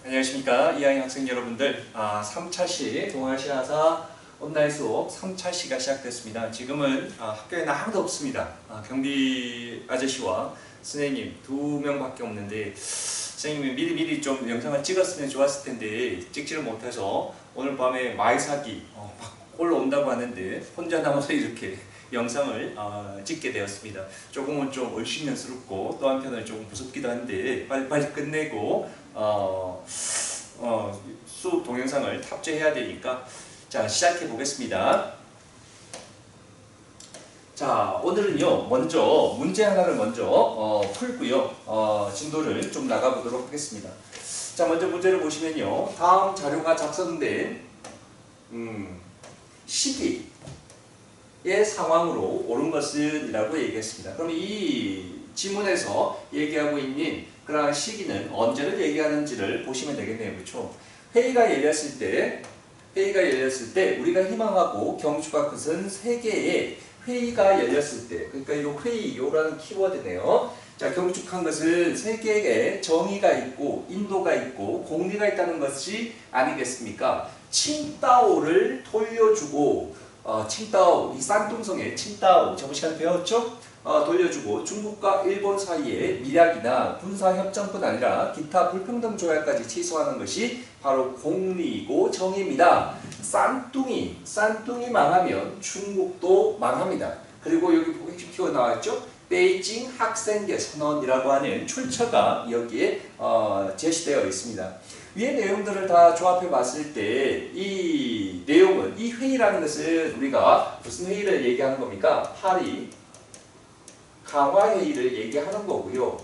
안녕하십니까 이하인 학생 여러분들. 3차시 동아시아사 온라인 수업 3차시가 시작됐습니다. 지금은 학교에는 아무도 없습니다. 경비 아저씨와 선생님 2명밖에 없는데, 선생님이 미리 좀 영상을 찍었으면 좋았을 텐데 찍지를 못해서 오늘 밤에 마이사기 막 올라온다고 하는데 혼자 남아서 이렇게 영상을 찍게 되었습니다. 조금은 좀 얼씬연스럽고 또 한편은 조금 무섭기도 한데 빨리빨리 끝내고 수업 동영상을 탑재해야 되니까 자, 시작해 보겠습니다. 자, 오늘은요 먼저 문제 하나를 먼저 풀고요 진도를 좀 나가보도록 하겠습니다. 자, 먼저 문제를 보시면요, 다음 자료가 작성된 시기의 상황으로 옳은 것은 이라고 얘기했습니다. 그럼 이 지문에서 얘기하고 있는 그러한 시기는 언제를 얘기하는지를 보시면 되겠네요. 그렇죠? 회의가 열렸을 때 우리가 희망하고 경주가 것은 세 개의 회의가 열렸을 때, 그러니까 이 회의, 요라는 키워드네요. 자, 경축한 것은 세 개의 정의가 있고 인도가 있고 공리가 있다는 것이 아니겠습니까? 칭따오를 돌려주고 칭따오, 이 산둥성의 칭따오 저번 시간에 배웠죠? 돌려주고 중국과 일본 사이의 밀약이나 군사협정뿐 아니라 기타 불평등 조약까지 취소하는 것이 바로 공리이고 정의입니다. 싼뚱이 망하면 중국도 망합니다. 그리고 여기 핵심 키워드 나왔죠? 베이징 학생계 선언이라고 하는 출처가 여기에 제시되어 있습니다. 위의 내용들을 다 조합해 봤을 때 이 내용은, 이 회의라는 것은 우리가 무슨 회의를 얘기하는 겁니까? 파리 강화회의를 얘기하는 거고요.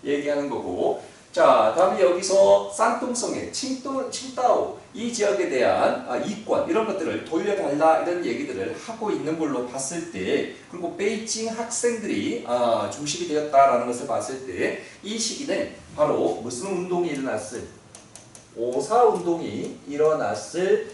얘기하는 거고. 자, 다음에 여기서 산둥성의 칭따오 이 지역에 대한 이권 이런 것들을 돌려달라 이런 얘기들을 하고 있는 걸로 봤을 때, 그리고 베이징 학생들이 중심이 되었다라는 것을 봤을 때 이 시기는 바로 무슨 운동이 일어났을, 5.4 운동이 일어났을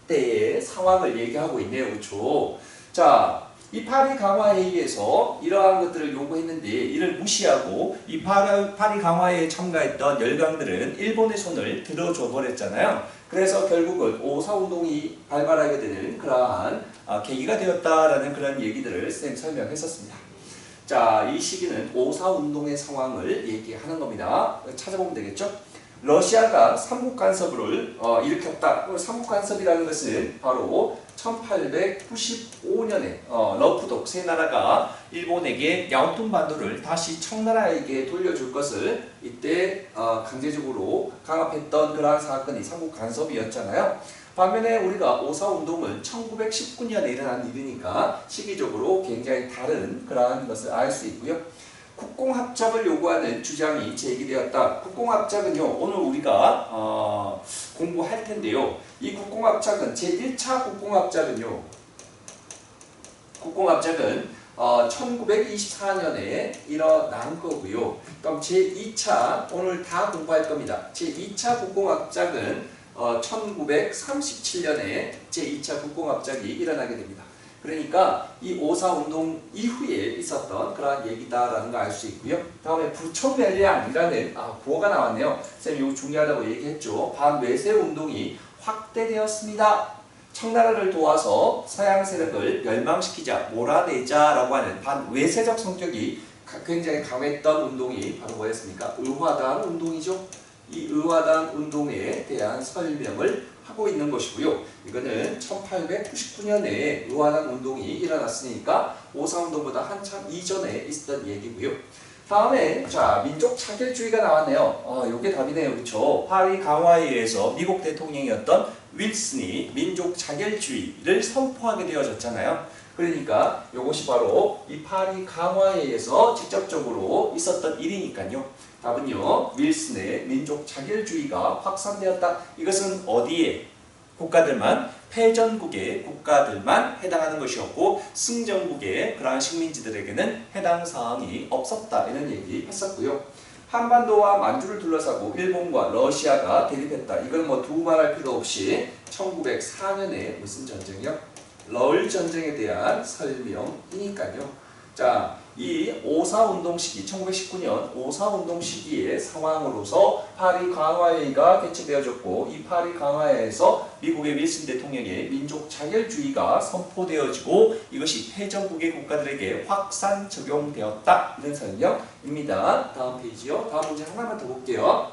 때의 상황을 얘기하고 있네요. 그렇죠? 자, 이 파리 강화회의에서 이러한 것들을 요구했는데 이를 무시하고 이 파리 강화회의에 참가했던 열강들은 일본의 손을 들어줘 버렸잖아요. 그래서 결국은 5.4 운동이 발발하게 되는 그러한 계기가 되었다라는 그런 얘기들을 쌤 설명했었습니다. 자, 이 시기는 5.4 운동의 상황을 얘기하는 겁니다. 찾아보면 되겠죠? 러시아가 삼국 간섭을 일으켰다. 삼국 간섭이라는 것은 바로 1895년에 러프독 세 나라가 일본에게 야오툰 반도를 다시 청나라에게 돌려줄 것을 이때 강제적으로 강압했던 그러한 사건이 삼국 간섭이었잖아요. 반면에 우리가 5.4 운동은 1919년에 일어난 일이니까 시기적으로 굉장히 다른 그러한 것을 알 수 있고요. 국공합작을 요구하는 주장이 제기되었다. 국공합작은요, 오늘 우리가 공부할 텐데요. 이 국공합작은 제1차 국공합작은 1924년에 일어난 거고요. 그럼 제2차 오늘 다 공부할 겁니다. 제2차 국공합작은 1937년에 제2차 국공합작이 일어나게 됩니다. 그러니까 이 5.4 운동 이후에 있었던 그런 얘기다라는 걸 알 수 있고요. 다음에 부총멜량이라는 구어가 나왔네요. 쌤이 이거 중요하다고 얘기했죠. 반외세 운동이 확대되었습니다. 청나라를 도와서 서양 세력을 멸망시키자, 몰아내자라고 하는 반외세적 성격이 굉장히 강했던 운동이 바로 뭐였습니까? 의화단 운동이죠. 이 의화단 운동에 대한 설명을 하고 있는 것이고요. 이거는 1899년에 의화단 운동이 일어났으니까 5.4 운동보다 한참 이전에 있었던 얘기고요. 다음에 자, 민족 차별주의가 나왔네요. 요게 답이네요. 그렇죠? 파리 강화회의에서 미국 대통령이었던 윌슨이 민족 차별주의를 선포하게 되어졌잖아요. 그러니까 이것이 바로 이 파리 강화회의에서 직접적으로 있었던 일이니까요. 답은요, 윌슨의 민족 자결주의가 확산되었다. 이것은 어디에? 국가들만, 패전국의 국가들만 해당하는 것이었고 승전국의 그러한 식민지들에게는 해당 사항이 없었다. 이런 얘기 했었고요. 한반도와 만주를 둘러싸고 일본과 러시아가 대립했다. 이건 뭐 두말할 필요 없이 1904년에 무슨 전쟁이요? 러일 전쟁에 대한 설명이니까요. 자, 이 5.4 운동 시기, 1919년 5.4 운동 시기의 상황으로서 파리 강화회의가 개최되어졌고, 이 파리 강화회에서 미국의 윌슨 대통령의 민족 자결주의가 선포되어지고 이것이 패전국의 국가들에게 확산 적용되었다. 이런 설명입니다. 다음 페이지요. 다음 문제 하나만 더 볼게요.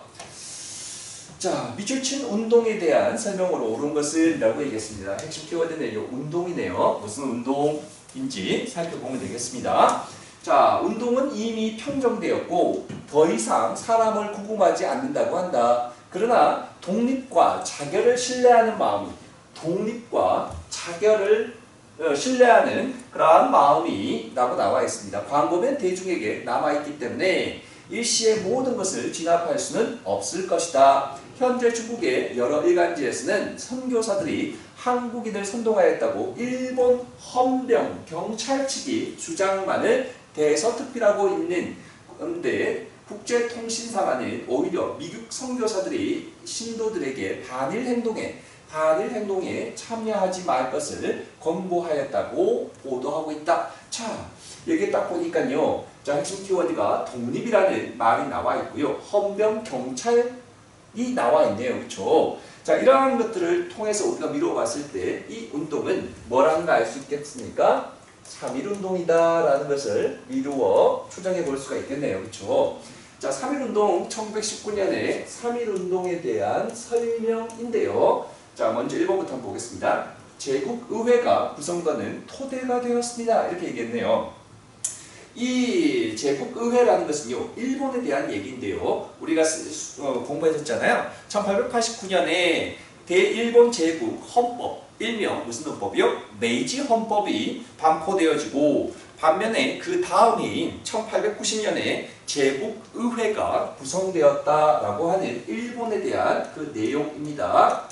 자, 미줄친 운동에 대한 설명으로 옳은 것은 라고 얘기했습니다. 핵심 키워드는 이 운동이네요. 무슨 운동인지 살펴보면 되겠습니다. 자, 운동은 이미 평정되었고 더 이상 사람을 구금하지 않는다고 한다. 그러나 독립과 자결을 신뢰하는 마음이, 독립과 자결을 신뢰하는 그러한 마음이 라고 나와 있습니다. 광범위한 대중에게 남아있기 때문에 일시의 모든 것을 진압할 수는 없을 것이다. 현재 중국의 여러 일간지에서는 선교사들이 한국인을 선동하였다고 일본 헌병 경찰 측이 주장만을 대서특필하고 있는 그런데 국제통신사만은 오히려 미국 선교사들이 신도들에게 반일 행동에 참여하지 말 것을 권고하였다고 보도하고 있다. 자, 여기 딱 보니까요. 자, 핵심 키워드가 독립이라는 말이 나와 있고요. 헌병 경찰이 나와 있네요. 그렇죠? 자, 이러한 것들을 통해서 우리가 미루어 봤을 때 이 운동은 뭐라는 걸 알 수 있겠습니까? 3.1운동이다 라는 것을 미루어 추정해 볼 수가 있겠네요. 그렇죠? 자, 3.1운동 1919년에 3.1운동에 대한 설명인데요. 자, 먼저 1번부터 한번 보겠습니다. 제국의회가 구성되는 토대가 되었습니다. 이렇게 얘기했네요. 이 제국의회라는 것은요, 일본에 대한 얘기인데요. 우리가 공부했었잖아요. 1889년에 대일본 제국 헌법, 일명 무슨 헌법이요? 메이지 헌법이 반포되어지고, 반면에 그 다음 해인 1890년에 제국의회가 구성되었다라고 하는 일본에 대한 그 내용입니다.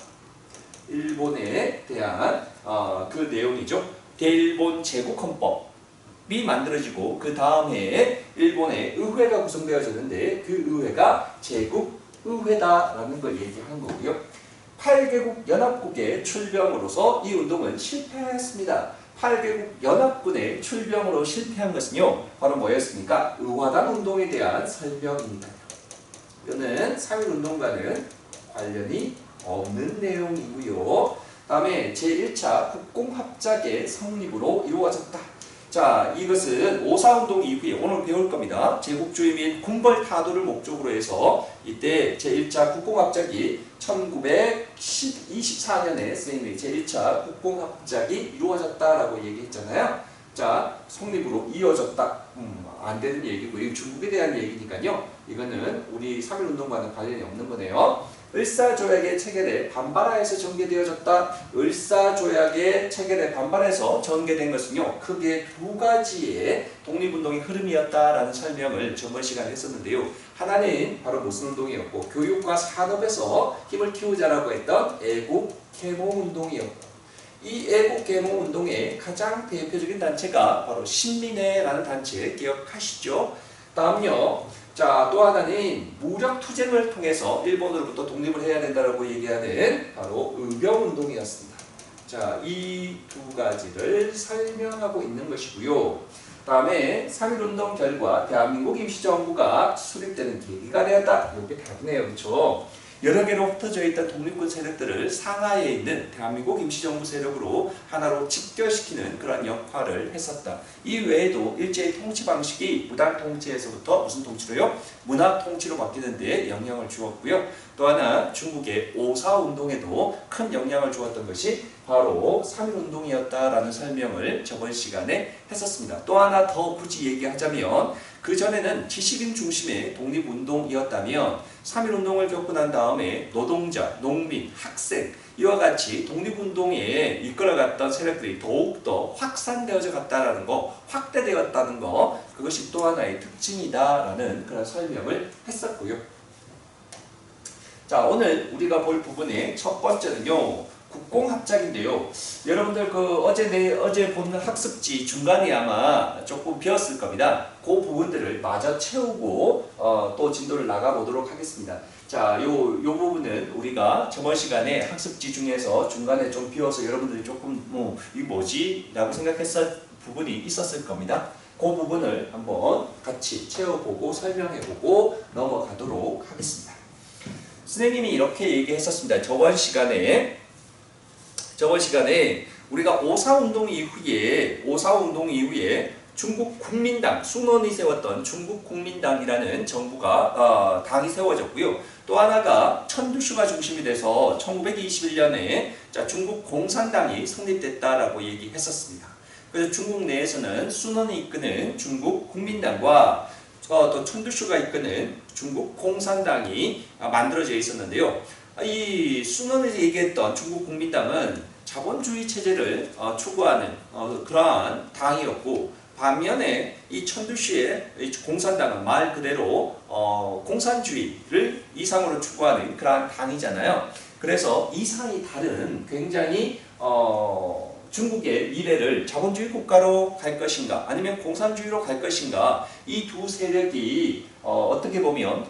일본에 대한 그 내용이죠. 대일본 제국헌법이 만들어지고 그 다음 해에 일본의 의회가 구성되어졌는데 그 의회가 제국의회다라는 걸 얘기한 거고요. 8개국 연합국의 출병으로서 이 운동은 실패했습니다. 8개국 연합군의 출병으로 실패한 것은요, 바로 뭐였습니까? 의화단 운동에 대한 설명입니다. 이거는 3.1운동과는 관련이 없는 내용이고요. 다음에 제1차 국공합작의 성립으로 이루어졌다. 자, 이것은 5.4운동 이후에 오늘 배울 겁니다. 제국주의 및 군벌 타도를 목적으로 해서 이때 제1차 국공합작이 1924년에 선생님이 제1차 국공합작이 이루어졌다라고 얘기했잖아요. 자, 성립으로 이어졌다. 안 되는 얘기고요. 중국에 대한 얘기니까요. 이거는 우리 3.1운동과는 관련이 없는 거네요. 을사조약의 체결에 반발하여서 전개되어졌다. 을사조약의 체결에 반발해서 전개된 것은요, 크게 두 가지의 독립운동의 흐름이었다라는 설명을 저번 시간에 했었는데요. 하나는 바로 무슨 운동이었고, 교육과 산업에서 힘을 키우자라고 했던 애국계몽운동이었고, 이 애국계몽운동의 가장 대표적인 단체가 바로 신민회라는 단체 기억하시죠? 다음요. 자, 또 하나는 무력투쟁을 통해서 일본으로부터 독립을 해야 된다고 얘기하는 바로 의병운동이었습니다. 자, 이 두 가지를 설명하고 있는 것이고요. 다음에 3.1운동 결과 대한민국 임시정부가 수립되는 계기가 되었다. 이게 답이네요. 그렇죠? 여러 개로 흩어져 있던 독립군 세력들을 상하에 있는 대한민국 임시정부 세력으로 하나로 집결시키는 그런 역할을 했었다. 이 외에도 일제의 통치 방식이 무당 통치에서부터 무슨 통치로요? 문화 통치로 바뀌는 데 영향을 주었고요. 또 하나 중국의 5.4운동에도 큰 영향을 주었던 것이 바로 3.1운동이었다라는 설명을 저번 시간에 했었습니다. 또 하나 더 굳이 얘기하자면 그 전에는 지식인 중심의 독립운동이었다면 3.1운동을 겪고 난 다음에 노동자, 농민, 학생 이와 같이 독립운동에 이끌어갔던 세력들이 더욱더 확산되어져 갔다라는 거, 확대되었다는 거, 그것이 또 하나의 특징이다라는 그런 설명을 했었고요. 자, 오늘 우리가 볼 부분의 첫 번째는요, 국공합작인데요. 여러분들 어제 본 학습지 중간에 아마 조금 비었을 겁니다. 그 부분들을 마저 채우고 또 진도를 나가보도록 하겠습니다. 자, 요 부분은 우리가 저번 시간에 학습지 중에서 중간에 좀 비어서 여러분들이 조금 이게 뭐지? 라고 생각했을 부분이 있었을 겁니다. 그 부분을 한번 같이 채워보고 설명해보고 넘어가도록 하겠습니다. 선생님이 이렇게 얘기했었습니다. 저번 시간에 우리가 5.4운동 이후에 중국 국민당, 순원이 세웠던 중국 국민당이라는 정부가 당이 세워졌고요. 또 하나가 천두슈가 중심이 돼서 1921년에 중국 공산당이 성립됐다라고 얘기했었습니다. 그래서 중국 내에서는 순원이 이끄는 중국 국민당과 또 천두슈가 이끄는 중국 공산당이 만들어져 있었는데요. 이 순원에서 얘기했던 중국 국민당은 자본주의 체제를 추구하는 그러한 당이었고, 반면에 이 천두슈의 공산당은 말 그대로 공산주의를 이상으로 추구하는 그러한 당이잖아요. 그래서 이상이 다른 굉장히 중국의 미래를 자본주의 국가로 갈 것인가 아니면 공산주의로 갈 것인가, 이 두 세력이 어떻게 보면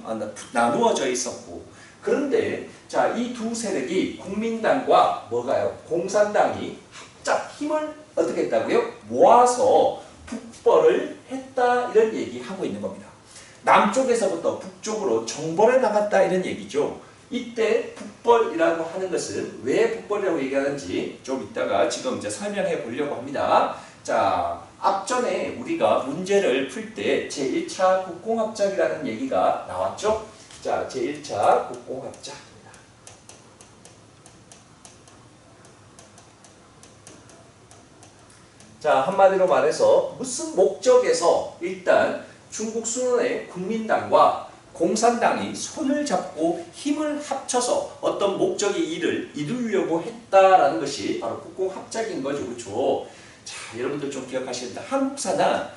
나누어져 있었고, 그런데 자, 이 두 세력이 국민당과 뭐가요? 공산당이 합작 힘을 어떻게 했다고요? 모아서 북벌을 했다, 이런 얘기하고 있는 겁니다. 남쪽에서부터 북쪽으로 정벌해 나갔다, 이런 얘기죠. 이때 북벌이라고 하는 것은 왜 북벌이라고 얘기하는지 좀 이따가 지금 이제 설명해 보려고 합니다. 자, 앞전에 우리가 문제를 풀 때 제1차 국공합작이라는 얘기가 나왔죠. 자, 제1차 국공합작입니다. 자, 한마디로 말해서 무슨 목적에서 일단 중국 순원의 국민당과 공산당이 손을 잡고 힘을 합쳐서 어떤 목적의 일을 이루려고 했다라는 것이 바로 국공합작인 거죠. 그렇죠? 자, 여러분들 좀 기억하셔야 됩니다. 한국사나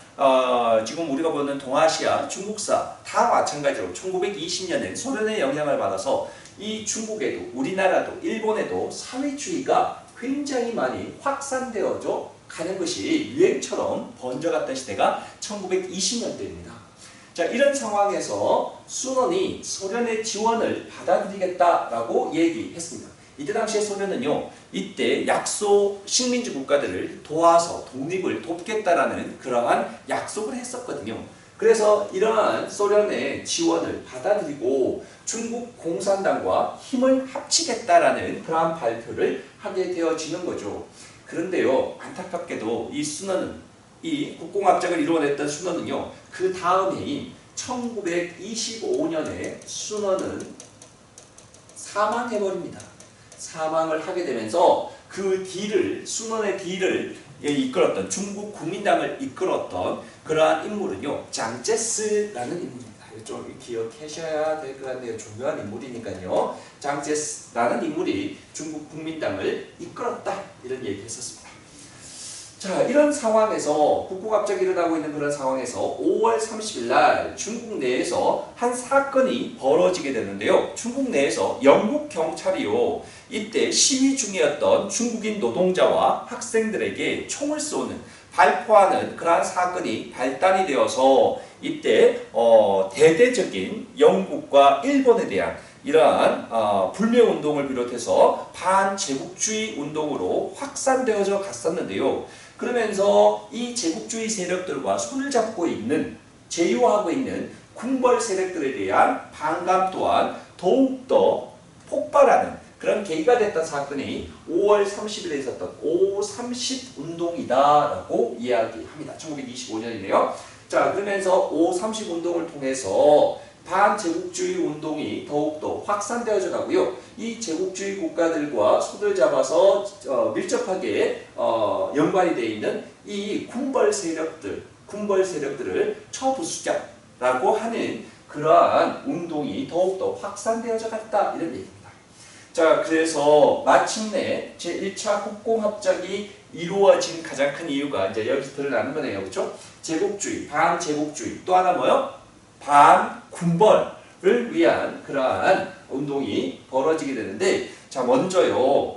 지금 우리가 보는 동아시아, 중국사 다 마찬가지로 1920년에 소련의 영향을 받아서 이 중국에도, 우리나라도, 일본에도 사회주의가 굉장히 많이 확산되어져 가는 것이 유행처럼 번져갔던 시대가 1920년대입니다. 자, 이런 상황에서 순원이 소련의 지원을 받아들이겠다라고 얘기했습니다. 이때 당시에 소련은요, 이때 약소 식민지 국가들을 도와서 독립을 돕겠다라는 그러한 약속을 했었거든요. 그래서 이러한 소련의 지원을 받아들이고 중국 공산당과 힘을 합치겠다라는 그러한 발표를 하게 되어지는 거죠. 그런데요, 안타깝게도 이 순원은, 이 국공합작을 이루어냈던 순원은요, 그 다음 해인 1925년에 순원은 사망해버립니다. 사망을 하게 되면서 그 뒤를, 순원의 뒤를 이끌었던, 중국 국민당을 이끌었던 그러한 인물은요, 장제스라는 인물입니다. 좀 기억하셔야 될 것 같네요. 중요한 인물이니까요. 장제스라는 인물이 중국 국민당을 이끌었다, 이런 얘기 했었습니다. 자, 이런 상황에서, 국공합작이 일어나고 있는 그런 상황에서 5월 30일 날 중국 내에서 한 사건이 벌어지게 되는데요. 중국 내에서 영국 경찰이요, 이때 시위 중이었던 중국인 노동자와 학생들에게 총을 쏘는, 발포하는 그러한 사건이 발단이 되어서 이때 대대적인 영국과 일본에 대한 이러한 불매운동을 비롯해서 반제국주의 운동으로 확산되어져 갔었는데요. 그러면서 이 제국주의 세력들과 손을 잡고 있는, 제휴하고 있는 군벌 세력들에 대한 반감 또한 더욱더 폭발하는 그런 계기가 됐던 사건이 5월 30일에 있었던 5.30 운동이다라고 이야기합니다. 1925년이네요. 자, 그러면서 5.30 운동을 통해서 반제국주의 운동이 더욱더 확산되어져 가고요. 이 제국주의 국가들과 손을 잡아서 밀접하게 연관이 되어 있는 이 군벌 세력들을 처부수자라고 하는 그러한 운동이 더욱더 확산되어져 갔다, 이런 얘기입니다. 자, 그래서 마침내 제1차 국공합작이 이루어진 가장 큰 이유가 이제 여기서 드러나는 거네요. 그렇죠? 제국주의, 반제국주의, 또 하나 뭐요? 반군벌을 위한 그러한 운동이 벌어지게 되는데, 자, 먼저요,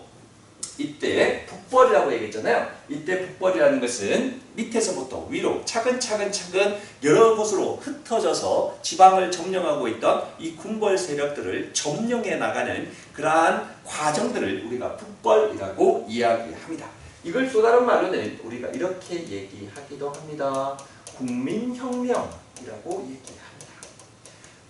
이때 북벌이라고 얘기했잖아요. 이때 북벌이라는 것은 밑에서부터 위로 차근차근 여러 곳으로 흩어져서 지방을 점령하고 있던 이 군벌 세력들을 점령해 나가는 그러한 과정들을 우리가 북벌이라고 이야기합니다. 이걸 또 다른 말로는 우리가 이렇게 얘기하기도 합니다. 국민혁명이라고 얘기합니다.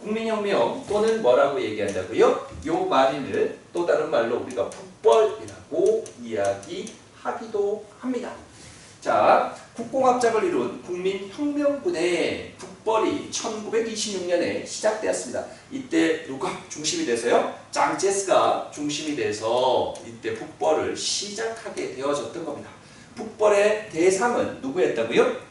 국민혁명 또는 뭐라고 얘기한다고요? 요 말인을 또 다른 말로 우리가 북벌이라고 이야기하기도 합니다. 자, 국공합작을 이룬 국민혁명군의 북벌이 1926년에 시작되었습니다. 이때 누가 중심이 돼서요? 짱제스가 중심이 돼서 이때 북벌을 시작하게 되어졌던 겁니다. 북벌의 대상은 누구였다고요?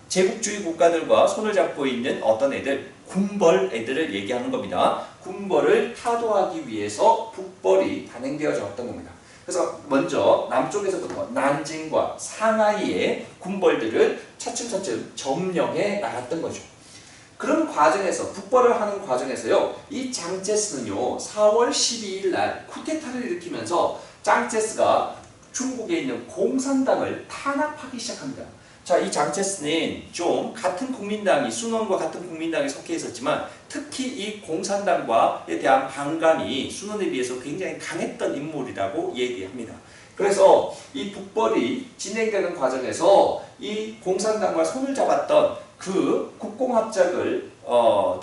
제국주의 국가들과 손을 잡고 있는 어떤 애들, 군벌 애들을 얘기하는 겁니다. 군벌을 타도하기 위해서 북벌이 단행되어졌던 겁니다. 그래서 먼저 남쪽에서부터 난징과 상하이의 군벌들을 차츰차츰 점령해 나갔던 거죠. 그런 과정에서 북벌을 하는 과정에서요. 이 짱제스는요. 4월 12일 날 쿠데타를 일으키면서 짱제스가 중국에 있는 공산당을 탄압하기 시작합니다. 자, 이 짱제스는 좀 같은 국민당이 순원과 같은 국민당에 속해 있었지만 특히 이 공산당과에 대한 반감이 순원에 비해서 굉장히 강했던 인물이라고 얘기합니다. 그래서 이 북벌이 진행되는 과정에서 이 공산당과 손을 잡았던 그 국공합작을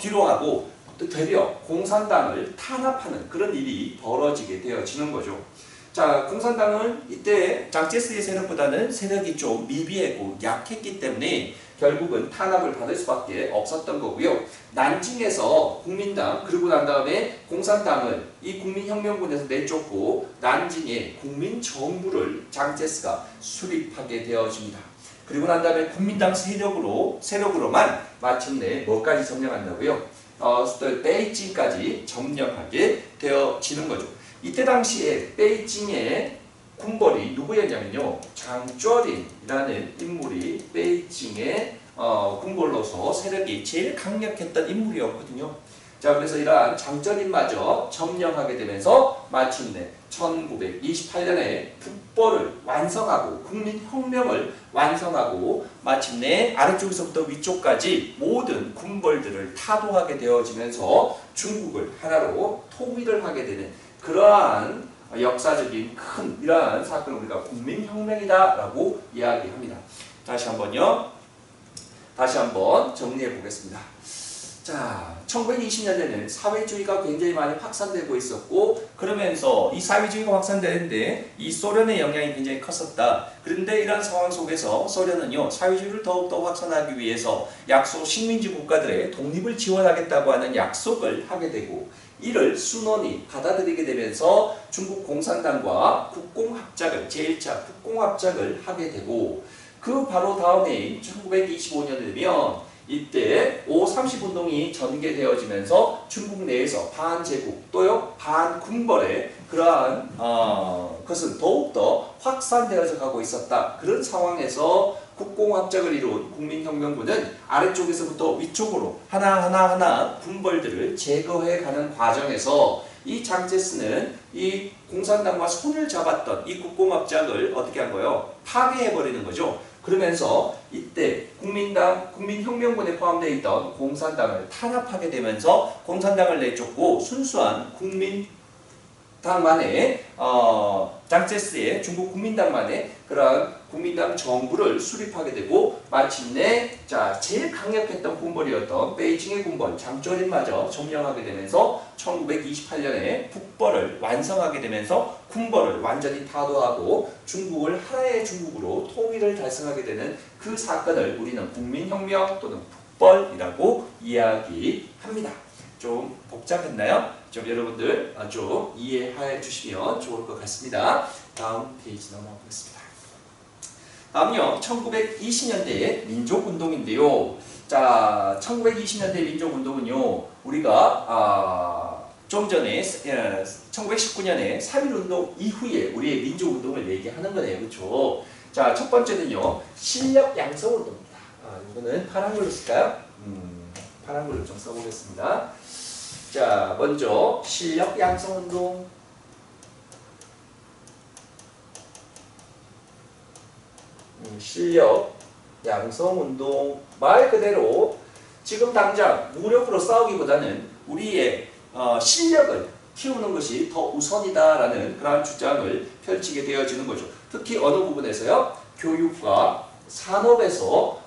뒤로하고 되려 공산당을 탄압하는 그런 일이 벌어지게 되어지는 거죠. 자, 공산당은 이때 짱제스의 세력보다는 세력이 좀 미비하고 약했기 때문에 결국은 탄압을 받을 수밖에 없었던 거고요. 난징에서 국민당 그리고 난 다음에 공산당은 이 국민혁명군에서 내쫓고 난징에 국민정부를 짱제스가 수립하게 되어집니다. 그리고 난 다음에 국민당 세력으로만 마침내 뭐까지 점령한다고요? 베이징까지 점령하게 되어지는 거죠. 이때 당시에 베이징의 군벌이 누구였냐면요. 장쩌린이라는 인물이 베이징의 군벌로서 세력이 제일 강력했던 인물이었거든요. 자, 그래서 이러한 장쩌린마저 점령하게 되면서 마침내 1928년에 북벌을 완성하고 국민혁명을 완성하고 마침내 아래쪽에서부터 위쪽까지 모든 군벌들을 타도하게 되어지면서 중국을 하나로 통일을 하게 되는 그러한 역사적인 큰 이러한 사건을 우리가 국민혁명이다라고 이야기합니다. 다시 한번 정리해 보겠습니다. 자, 1920년대는 사회주의가 굉장히 많이 확산되고 있었고 그러면서 이 사회주의가 확산되는데 이 소련의 영향이 굉장히 컸었다. 그런데 이런 상황 속에서 소련은요. 사회주의를 더욱더 확산하기 위해서 식민지 국가들의 독립을 지원하겠다고 하는 약속을 하게 되고 이를 순원이 받아들이게 되면서 중국 공산당과 국공합작을 제1차 국공합작을 하게 되고 그 바로 다음해인 1925년이 되면 이때 5.30 운동이 전개되어지면서 중국 내에서 반제국 또요 반군벌의 그러한 것은 더욱더 확산되어져 가고 있었다. 그런 상황에서 국공합작을 이룬 국민혁명군은 아래쪽에서부터 위쪽으로 하나하나 군벌들을 제거해가는 과정에서 이 짱제스는 이 공산당과 손을 잡았던 이 국공합작을 어떻게 한 거예요? 파괴해버리는 거죠. 그러면서 이때 국민혁명군에 포함되어 있던 공산당을 탄압하게 되면서 공산당을 내쫓고 순수한 국민당만의 짱제스의 중국 국민당만의 그런 국민당 정부를 수립하게 되고 마침내 제일 강력했던 군벌이었던 베이징의 군벌 장쩌린마저 점령하게 되면서 1928년에 북벌을 완성하게 되면서 군벌을 완전히 타도하고 중국을 하나의 중국으로 통일을 달성하게 되는 그 사건을 우리는 국민혁명 또는 북벌이라고 이야기합니다. 좀 복잡했나요? 좀 여러분들 좀 이해해 주시면 좋을 것 같습니다. 다음 페이지 넘어가 보겠습니다. 다음요, 1920년대의 민족운동인데요. 자, 1920년대 민족운동은요, 우리가 좀 전에 1919년에 3.1운동 이후에 우리의 민족운동을 얘기하는 거네요. 그렇죠? 자, 첫 번째는요, 실력 양성운동입니다. 이거는 파란 걸로 쓸까요? 파란 걸로 좀 써보겠습니다. 자, 먼저 실력 양성운동. 실력 양성운동 말 그대로 지금 당장 무력으로 싸우기보다는 우리의 실력을 키우는 것이 더 우선이다라는 그러한 주장을 펼치게 되어지는 거죠. 특히 어느 부분에서요? 교육과 산업에서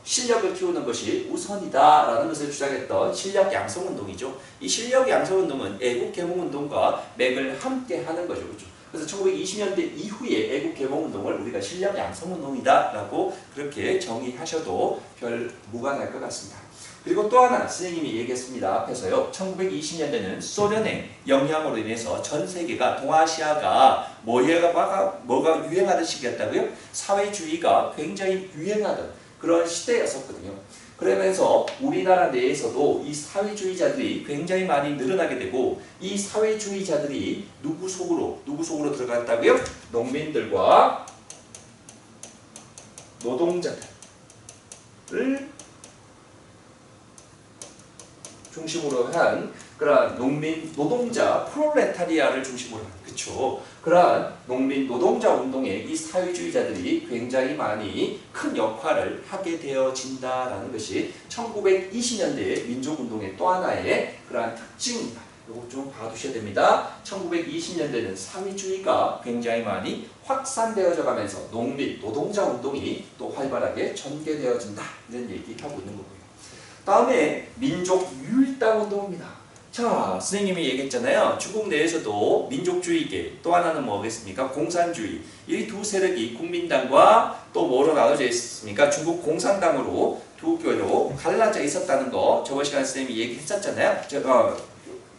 실력을 키우는 것이 우선이다라는 것을 주장했던 실력 양성 운동이죠. 이 실력 양성 운동은 애국 개몽 운동과 맥을 함께 하는 거죠. 그렇죠? 그래서 1920년대 이후에 애국 개몽 운동을 우리가 실력 양성 운동이다라고 그렇게 정의하셔도 별 무관할 것 같습니다. 그리고 또 하나 선생님이 얘기했습니다. 앞에서요. 1920년대는 소련의 영향으로 인해서 전 세계가 동아시아가 뭐가 유행하던 시기였다고요? 사회주의가 굉장히 유행하던 그런 시대였었거든요. 그러면서 우리나라 내에서도 이 사회주의자들이 굉장히 많이 늘어나게 되고 이 사회주의자들이 누구 속으로 들어갔다고요? 농민들과 노동자들을 중심으로 한 그러한 농민 노동자 프롤레타리아를 중심으로 한 그쵸 그러한 농민 노동자 운동에 이 사회주의자들이 굉장히 많이 큰 역할을 하게 되어진다라는 것이 1920년대의 민족운동의 또 하나의 그러한 특징입니다. 이거 좀 봐두셔야 됩니다. 1920년대는 사회주의가 굉장히 많이 확산되어져 가면서 농민 노동자 운동이 또 활발하게 전개되어진다 이런 얘기하고 있는 거고요. 다음에 민족 유일당 운동입니다. 자, 선생님이 얘기했잖아요. 중국 내에서도 민족주의계, 또 하나는 뭐겠습니까? 공산주의. 이 두 세력이 국민당과 또 뭐로 나눠져 있습니까? 중국 공산당으로 두 교회로 갈라져 있었다는 거 저번 시간에 선생님이 얘기했었잖아요.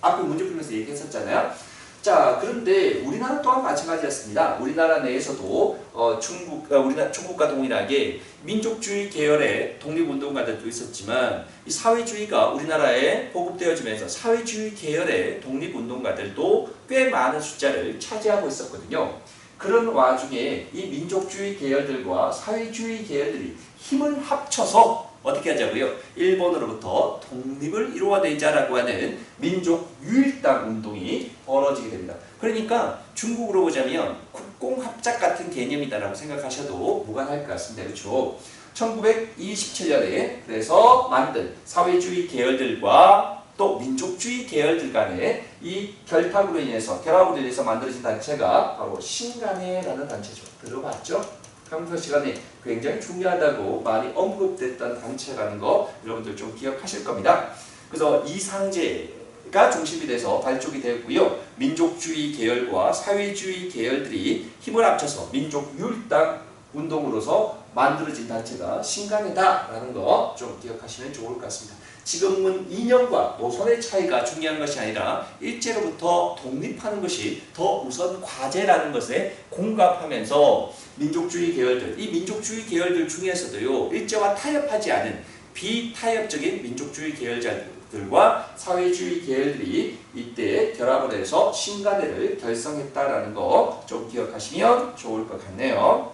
앞에 문제 풀면서 얘기했었잖아요. 자, 그런데 우리나라 또한 마찬가지였습니다. 우리나라 내에서도 중국과 동일하게 민족주의 계열의 독립운동가들도 있었지만 이 사회주의가 우리나라에 보급되어지면서 사회주의 계열의 독립운동가들도 꽤 많은 숫자를 차지하고 있었거든요. 그런 와중에 이 민족주의 계열들과 사회주의 계열들이 힘을 합쳐서 어떻게 하자고요? 일본으로부터 독립을 이루어내자라고 하는 민족 유일당 운동이 벌어지게 됩니다. 그러니까 중국으로 보자면 국공합작 같은 개념이다라고 생각하셔도 무관할 것 같습니다. 그렇죠? 1927년에 그래서 만든 사회주의 계열들과 또 민족주의 계열들 간의 이 결합으로 인해서 만들어진 단체가 바로 신간회라는 단체죠. 들어봤죠? 강사 시간에 굉장히 중요하다고 많이 언급됐던 단체라는 거 여러분들 좀 기억하실 겁니다. 그래서 이상제가 중심이 돼서 발족이 되었고요. 민족주의 계열과 사회주의 계열들이 힘을 합쳐서 민족유일당 운동으로서 만들어진 단체가 신간회다라는 거 좀 기억하시면 좋을 것 같습니다. 지금은 이념과 노선의 차이가 중요한 것이 아니라 일제로부터 독립하는 것이 더 우선 과제라는 것에 공감하면서 민족주의 계열들, 이 민족주의 계열들 중에서도요, 일제와 타협하지 않은 비타협적인 민족주의 계열자들과 사회주의 계열들이 이때 결합을 해서 신간회를 결성했다라는 거 좀 기억하시면 좋을 것 같네요.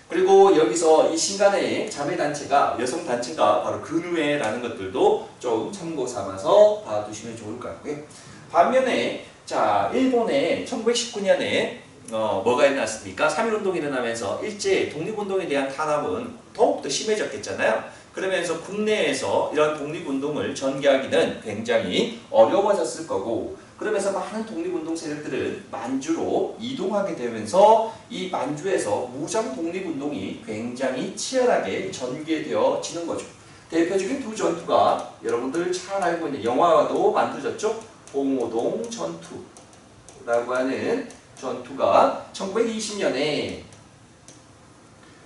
그리고 여기서 이 신간회의 자매단체가 여성단체가 바로 근우회라는 것들도 좀 참고 삼아서 봐두시면 좋을 것 같고요. 반면에 자 일본의 1919년에 뭐가 일어났습니까? 3.1운동이 일어나면서 일제 독립운동에 대한 탄압은 더욱더 심해졌겠잖아요. 그러면서 국내에서 이런 독립운동을 전개하기는 굉장히 어려워졌을 거고 그러면서 많은 독립운동 세력들은 만주로 이동하게 되면서 이 만주에서 무장 독립운동이 굉장히 치열하게 전개되어지는 거죠. 대표적인 두 전투가 여러분들 잘 알고 있는 영화도 만들어졌죠. 봉오동 전투라고 하는 전투가 1920년에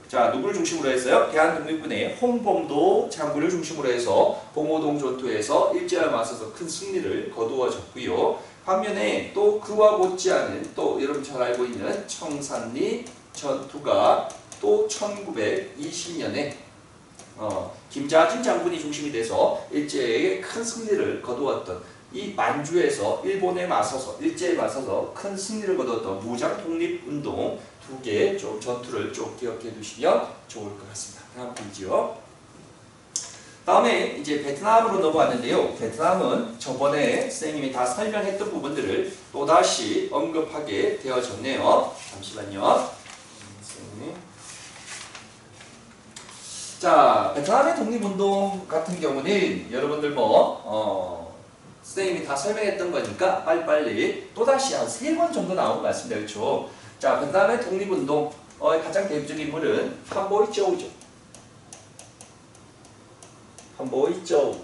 자 누구를 중심으로 했어요? 대한독립군의 홍범도 장군을 중심으로 해서 봉오동 전투에서 일제에 맞서서 큰 승리를 거두어졌고요. 반면에 또 그와 못지않은 또 여러분 잘 알고 있는 청산리 전투가 또 1920년에 김자진 장군이 중심이 돼서 일제에게 큰 승리를 거두었던 이 만주에서 일제에 맞서서 큰 승리를 거두었던 무장 독립운동 두 개의 좀 전투를 좀 기억해 두시면 좋을 것 같습니다. 다음 페이지요. 다음에 이제 베트남으로 넘어왔는데요. 베트남은 저번에 선생님이 다 설명했던 부분들을 또다시 언급하게 되어졌네요. 잠시만요. 선생님. 자, 베트남의 독립운동 같은 경우는 여러분들 선생님이 다 설명했던 거니까 빨리빨리 또다시 한 3번 정도 나온 것 같습니다. 그렇죠? 자, 베트남의 독립운동 가장 대표적인 인물은 판보이저우죠. 판보이저우.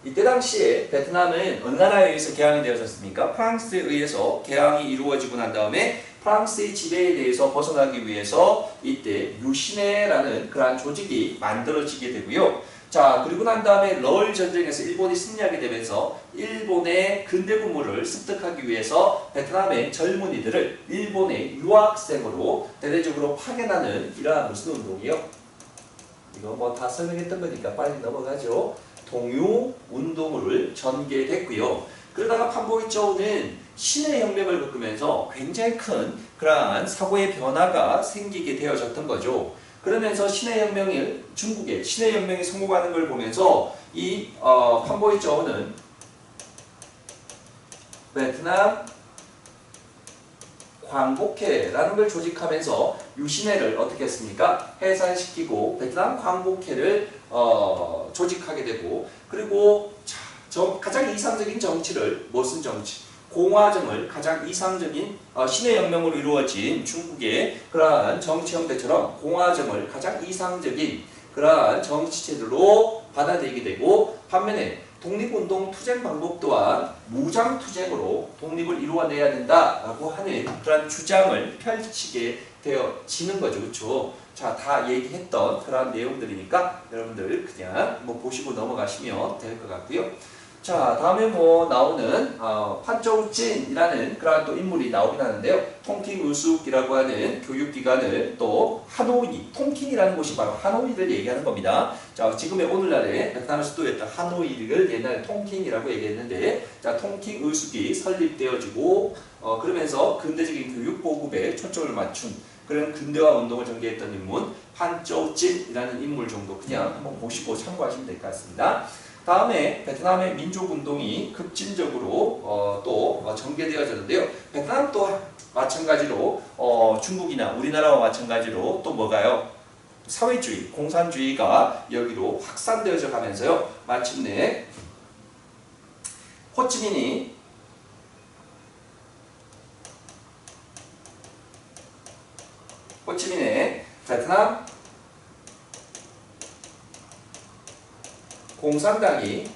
이때 당시에 베트남은 어느 나라에 의해서 개항이 되어졌습니까? 프랑스에 의해서 개항이 이루어지고 난 다음에 프랑스의 지배에 대해서 벗어나기 위해서 이때 뮤시네라는 그러한 조직이 만들어지게 되고요. 자, 그리고 난 다음에 러일 전쟁에서 일본이 승리하게 되면서 일본의 근대 군무를 습득하기 위해서 베트남의 젊은이들을 일본의 유학생으로 대대적으로 파견하는 이러한 무슨 운동이요? 이거 뭐 다 설명했던 거니까 빨리 넘어가죠. 동유 운동을 전개됐고요. 그러다가 판보이저우는 신의 혁명을 겪으면서 굉장히 큰 그러한 사고의 변화가 생기게 되어졌던 거죠. 그러면서 중국의 신의 혁명이 성공하는 걸 보면서 이 판보이저우는 베트남 광복회라는 걸 조직하면서 유신회를 어떻게 했습니까? 해산시키고 베트남 광복회를 조직하게 되고, 그리고 가장 이상적인 정치를, 무슨 정치? 공화정을 가장 이상적인 신의 혁명으로 이루어진 중국의 그러한 정치 형태처럼 공화정을 가장 이상적인 그러한 정치체들로 받아들이게 되고, 반면에 독립운동 투쟁 방법 또한 무장투쟁으로 독립을 이루어내야 된다라고 하는 그런 주장을 펼치게 되어지는 거죠. 그렇죠? 자, 다 얘기했던 그런 내용들이니까 여러분들 그냥 뭐 보시고 넘어가시면 될 것 같고요. 자, 다음에 뭐 나오는 판저우진이라는 그런 또 인물이 나오긴 하는데요. 통킹우숙이라고 하는 교육기관을 또 하노이, 통킹이라는 곳이 바로 하노이를 얘기하는 겁니다. 자, 지금의 오늘날의 베트남 수도였던 하노이를 옛날에 통킹이라고 얘기했는데, 자, 통킹우숙이 설립되어지고 그러면서 근대적인 교육 보급에 초점을 맞춘 그런 근대화 운동을 전개했던 인물 판저우진이라는 인물 정도 그냥 한번 보시고 참고하시면 될 것 같습니다. 다음에 베트남의 민족운동이 급진적으로 또 전개되어졌는데요. 베트남 또 마찬가지로 중국이나 우리나라와 마찬가지로 또 뭐가요? 사회주의, 공산주의가 여기로 확산되어져 가면서요. 마침내 호치민이 호치민의 베트남 공산당이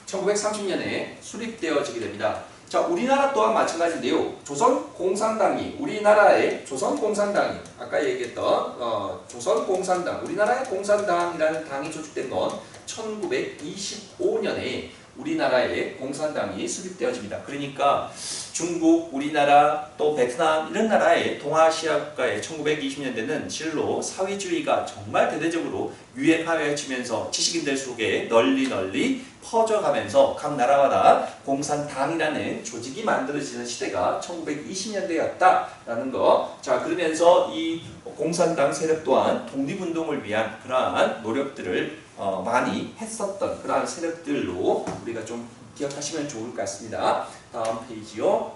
1930년에 수립되어지게 됩니다. 자, 우리나라 또한 마찬가지인데요. 조선공산당이, 우리나라의 조선공산당이, 아까 얘기했던 조선공산당, 우리나라의 공산당이라는 당이 조직된 건 1925년에 우리나라의 공산당이 수립되어집니다. 그러니까 중국, 우리나라, 또 베트남 이런 나라의 동아시아 국가의 1920년대는 실로 사회주의가 정말 대대적으로 유행하여지면서 지식인들 속에 널리 퍼져가면서 각 나라마다 공산당이라는 조직이 만들어지는 시대가 1920년대였다라는 거. 자, 그러면서 이 공산당 세력 또한 독립운동을 위한 그러한 노력들을 많이 했었던 그러한 세력들로 우리가 좀 기억하시면 좋을 것 같습니다. 다음 페이지요.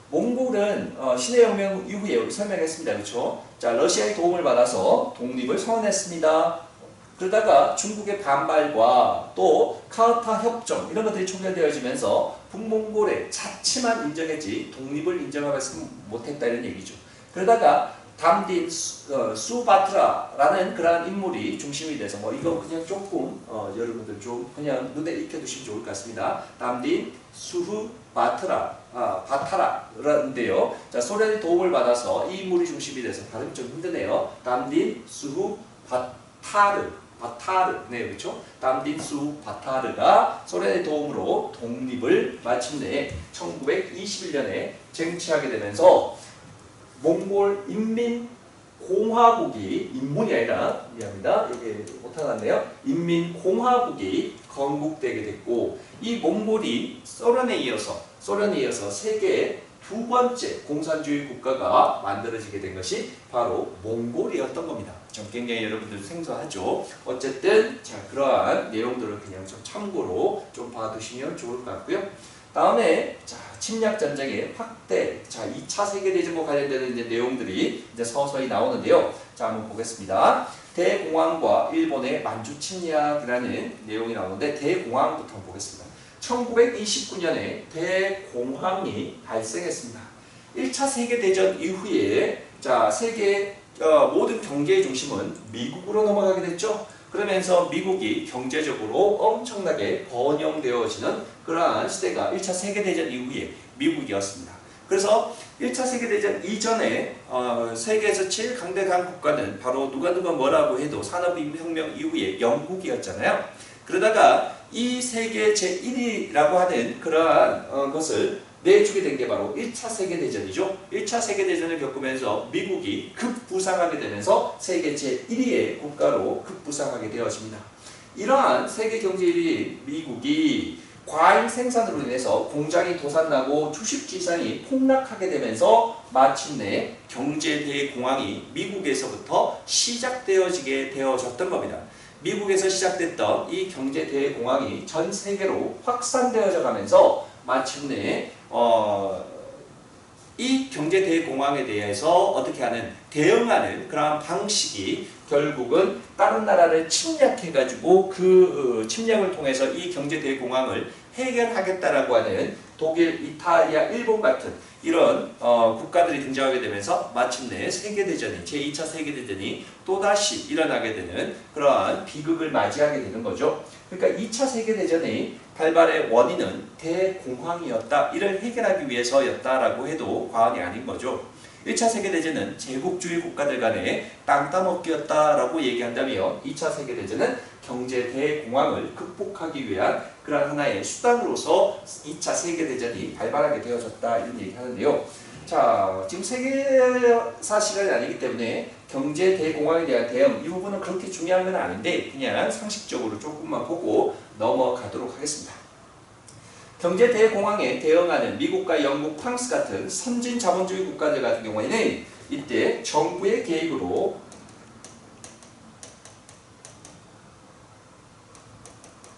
몽골은 신의 혁명 이후에 우리 설명했습니다. 그렇죠? 자, 러시아의 도움을 받아서 독립을 선언했습니다. 그러다가 중국의 반발과 또 카르타 협정 이런 것들이 촉결되어지면서 북몽골의 자치만 인정했지 독립을 인정하지 못했다 이런 얘기죠. 그러다가 담딘 수바트라라는 그러한 인물이 중심이 돼서 뭐 이거 그냥 조금 여러분들 좀 그냥 눈에 익혀두시면 좋을 것 같습니다. 담딘 바타라인데요. 자, 소련의 도움을 받아서 이 인물이 중심이 돼서 발음이 좀 힘드네요. 담딘 바타르, 네, 그렇죠? 담딘수 바타르가 소련의 도움으로 독립을 마침내 1921년에 쟁취하게 되면서 몽골 인민공화국이, 인문이 아니라 미안합니다. 여기 못하났네요. 인민공화국이 건국되게 됐고, 이 몽골이 소련에 이어서 세계의 두 번째 공산주의 국가가 만들어지게 된 것이 바로 몽골이었던 겁니다. 좀 굉장히 여러분들 생소하죠. 어쨌든 자, 그러한 내용들을 그냥 좀 참고로 좀 봐두시면 좋을 것 같고요. 다음에 자, 침략 전쟁의 확대, 자, 2차 세계대전과 관련되는 이제 내용들이 이제 서서히 나오는데요. 자, 한번 보겠습니다. 대공황과 일본의 만주 침략이라는 내용이 나오는데 대공황부터 한번 보겠습니다. 1929년에 대공황이 발생했습니다. 1차 세계대전 이후에 자, 세계 모든 경제의 중심은 미국으로 넘어가게 됐죠. 그러면서 미국이 경제적으로 엄청나게 번영되어지는 그러한 시대가 1차 세계대전 이후에 미국이었습니다. 그래서 1차 세계대전 이전에 세계에서 제일 강대강 국가는 바로 누가 뭐라고 해도 산업혁명 이후에 영국이었잖아요. 그러다가 이 세계 제1위라고 하는 그러한 것을 내주게 된 게 바로 1차 세계대전이죠. 1차 세계대전을 겪으면서 미국이 급부상하게 되면서 세계 제1위의 국가로 급부상하게 되어집니다. 이러한 세계 경제 1위 미국이 과잉 생산으로 인해서 공장이 도산나고 주식지산이 폭락하게 되면서 마침내 경제대공황이 미국에서부터 시작되어지게 되어졌던 겁니다. 미국에서 시작됐던 이 경제대공황이 전 세계로 확산되어져 가면서 마침내 이 경제대공황에 대해서 어떻게 하는 대응하는 그러한 방식이 결국은 다른 나라를 침략해가지고 그 침략을 통해서 이 경제대공황을 해결하겠다라고 하는 독일, 이탈리아, 일본 같은 이런 국가들이 등장하게 되면서 마침내 세계대전이 제2차 세계대전이 또다시 일어나게 되는 그러한 비극을 맞이하게 되는 거죠. 그러니까 2차 세계대전의 발발의 원인은 대공황이었다. 이를 해결하기 위해서였다라고 해도 과언이 아닌 거죠. 1차 세계대전은 제국주의 국가들 간의 땅 따먹기였다라고 얘기한다면 2차 세계대전은 경제 대공황을 극복하기 위한 그런 하나의 수단으로서 2차 세계대전이 발발하게 되어졌다 이런 얘기 하는데요. 자, 지금 세계사 시간이 아니기 때문에 경제 대공황에 대한 대응 이 부분은 그렇게 중요한 건 아닌데 그냥 상식적으로 조금만 보고 넘어가도록 하겠습니다. 경제 대공황에 대응하는 미국과 영국, 프랑스 같은 선진 자본주의 국가들 같은 경우에는 이때 정부의 개입으로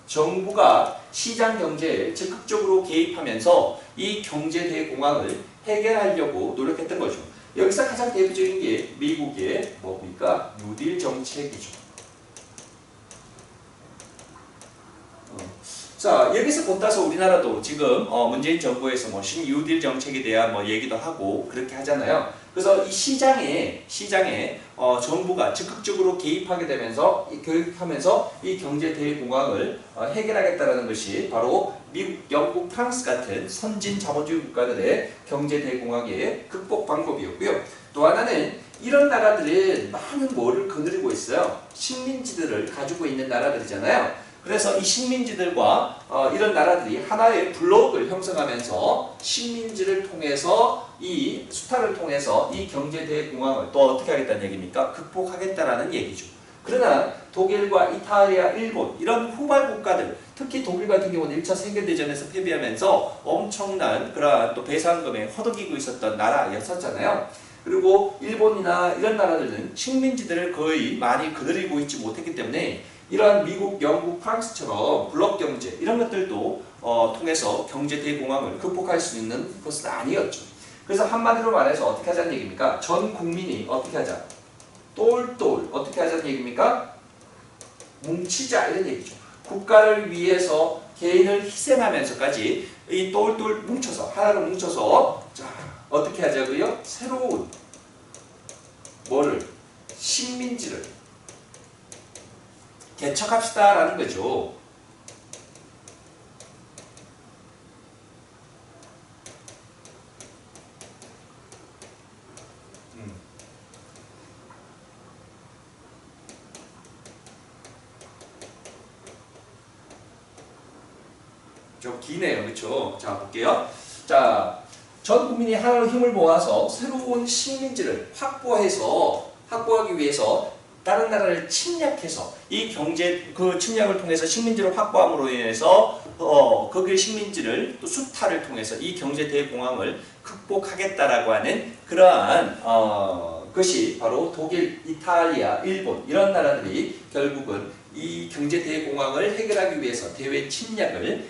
정부가 시장 경제에 적극적으로 개입하면서 이 경제 대공황을 해결하려고 노력했던 거죠. 여기서 가장 대표적인 게 미국의 뭡니까? 뉴딜 정책이죠. 자, 여기서 본따서 우리나라도 지금 문재인 정부에서 뭐 신뉴딜 정책에 대한 뭐 얘기도 하고 그렇게 하잖아요. 그래서 이 시장에 정부가 적극적으로 개입하게 되면서 교육하면서 이 경제 대공황을 해결하겠다라는 것이 바로 미국, 영국, 프랑스 같은 선진 자본주의 국가들의 경제 대공황의 극복 방법이었고요. 또 하나는 이런 나라들은 많은 뭐를 거느리고 있어요. 식민지들을 가지고 있는 나라들이잖아요. 그래서 이 식민지들과 이런 나라들이 하나의 블록을 형성하면서 식민지를 통해서 이 수탈을 통해서 이 경제 대공황을 또 어떻게 하겠다는 얘기입니까? 극복하겠다라는 얘기죠. 그러나 독일과 이탈리아, 일본 이런 후발 국가들 특히 독일 같은 경우는 1차 세계대전에서 패배하면서 엄청난 그러한 또 배상금에 허덕이고 있었던 나라였었잖아요. 그리고 일본이나 이런 나라들은 식민지들을 거의 많이 거느리고 있지 못했기 때문에 이러한 미국, 영국, 프랑스처럼 블록 경제 이런 것들도 통해서 경제 대공황을 극복할 수 있는 것은 아니었죠. 그래서 한마디로 말해서 어떻게 하자는 얘기입니까? 전 국민이 어떻게 하자? 똘똘 어떻게 하자는 얘기입니까? 뭉치자 이런 얘기죠. 국가를 위해서 개인을 희생하면서까지 이 똘똘 뭉쳐서 하나로 뭉쳐서 자 어떻게 하자고요? 새로운 뭐를? 식민지를 개척합시다라는 거죠. 좀 기네요. 그렇죠? 자, 볼게요. 자, 전 국민이 하나로 힘을 모아서 새로운 식민지를 확보하기 위해서 다른 나라를 침략해서 이 경제 그 침략을 통해서 식민지를 확보함으로 인해서 거기의 식민지를 또 수탈을 통해서 이 경제 대공황을 극복하겠다라고 하는 그러한 것이 바로 독일, 이탈리아, 일본 이런 나라들이 결국은 이 경제 대공황을 해결하기 위해서 대외 침략을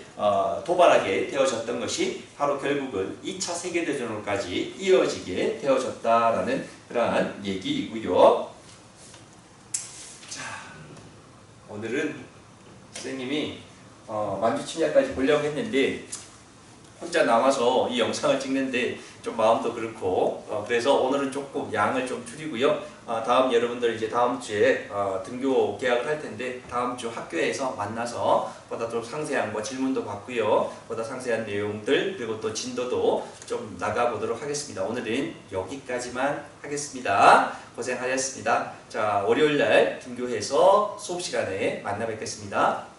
도발하게 되어졌던 것이 바로 결국은 2차 세계대전으로까지 이어지게 되어졌다라는 그러한 얘기이고요. 자, 오늘은 선생님이 만주 침략까지 보려고 했는데 혼자 남아서 이 영상을 찍는데 좀 마음도 그렇고 그래서 오늘은 조금 양을 좀 줄이고요. 다음 여러분들 이제 다음 주에 등교 계약을 할 텐데 다음 주 학교에서 만나서 보다 더 상세한 거 질문도 받고요. 보다 상세한 내용들 그리고 또 진도도 좀 나가보도록 하겠습니다. 오늘은 여기까지만 하겠습니다. 고생하셨습니다. 자, 월요일 날 등교해서 수업 시간에 만나 뵙겠습니다.